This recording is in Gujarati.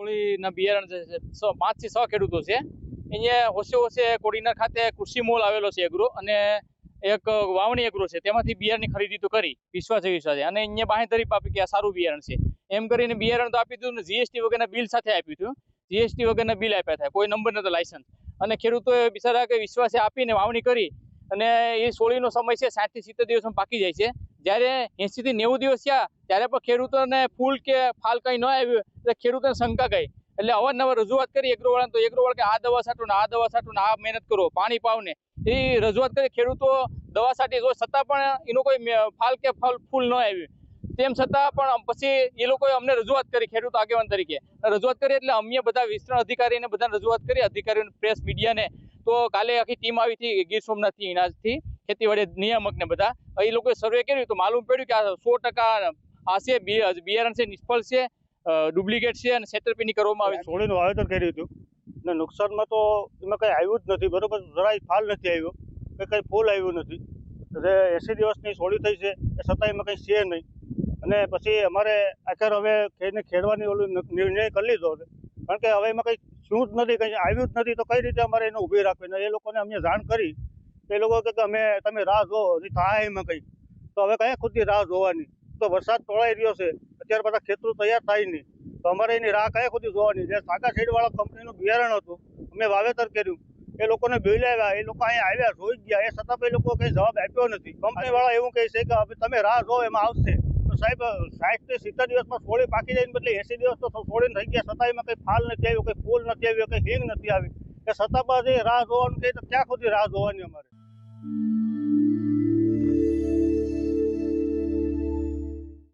સોળીના બિયારણ છે 5 થી 6 ખેડૂતો છે અહીંયા હોશે કોડીનાર ખાતે કૃષિ મોલ આવેલો છે એગ્રો અને એક વાવણી એગ્રો છે તેમાંથી બિયારણની ખરીદી તો કરી વિશ્વાસે અને અહીંયા બાંહેધરી આપી કે આ સારું બિયારણ છે એમ કરીને બિયારણ તો આપી દીધું ને જીએસટી વગરના બિલ સાથે આપ્યું હતું જીએસટી વગરના બિલ આપ્યા હતા કોઈ નંબર નતો લાયસન્સ અને ખેડૂતોએ બિચારા કે વિશ્વાસે આપીને વાવણી કરી અને એ સોળીનો સમય છે 60 થી 70 દિવસમાં પાકી જાય છે જ્યારે 80 થી 90 દિવસ થયા ત્યારે પણ ખેડૂતોને ફૂલ કે ફાલ કંઈ ન આવ્યું એટલે ખેડૂતોને શંકા ગઈ એટલે અવારનવાર રજૂઆત કરી એગ્રોવાળાને તો એગ્રોવાળા કે આ દવા છાંટો ને આ દવા છાંટો ને આ મહેનત કરો પાણી પાવ ને એ રજૂઆત કરી ખેડૂતો દવા છાંટી છતાં પણ એનો કોઈ ફાલ કે ફૂલ ન આવ્યું તેમ છતાં પણ પછી એ લોકોએ અમને રજૂઆત કરી ખેડૂત આગેવાન તરીકે રજૂઆત કરી એટલે અમે બધા વિસ્તરણ અધિકારીને બધાને રજૂઆત કરી અધિકારીઓને પ્રેસ મીડિયાને તો કાલે આખી ટીમ આવી હતી ગીર સોમનાથથી ઇનાજથી ખેતીવાડી નિયામક ને બધા એ લોકોએ સર્વે કર્યું તો માલુમ પડ્યું કે આ 100% આ છે બિયારણ છે નિષ્ફળ છે ડુપ્લિકેટ છે અને છેતરપિંડી કરવામાં આવી સોળીનું વાવેતર કર્યું હતું ને નુકસાનમાં તો એમાં કંઈ આવ્યું જ નથી બરોબર જરાય ફાલ નથી આવ્યો કે કંઈ ફૂલ આવ્યું નથી એટલે 80 દિવસની સોળી થઈ છે એ છતાં એમાં કંઈ છે નહીં અને પછી અમારે આખર હવે ખેડવાની ઓલું નિર્ણય કરી લીધો છે કારણ કે હવે એમાં કંઈ શું જ નથી કંઈ આવ્યું જ નથી તો કઈ રીતે અમારે એને ઊભી રાખવી એ લોકોને અમે જાણ કરી એ લોકો કે તમે રાહ જોવો થાય એમાં કંઈ તો હવે કયા ખુદની રાહ જોવાની તો વરસાદ તોળાઈ રહ્યો છે અત્યારે બધા ખેતરો તૈયાર થાય નહીં તો અમારે એની રાહ કયા ખુદી જોવાની જે સાગા સાઈડવાળા કંપનીનું બિયારણ હતું અમે વાવેતર કર્યું એ લોકોને બિલ આવ્યા એ લોકો અહીંયા આવ્યા જોઈ ગયા એ છતાં એ લોકો કંઈ જવાબ આપ્યો નથી કંપનીવાળા એવું કહે છે કે હવે તમે રાહ જો એમાં આવશે તો સાહેબ 60 થી 70 દિવસમાં સોળી પાકી જાય બદલે 80 દિવસ તો સોળીને થઈ ગયા છતાં એમાં કંઈ ફાલ નથી આવ્યો કંઈ ફૂલ નથી આવ્યો કંઈ હિંગ નથી આવી એ છતાં બાદ રાહ જોવાનું કહે તો ક્યાં સુધી રાહ જોવાની અમારે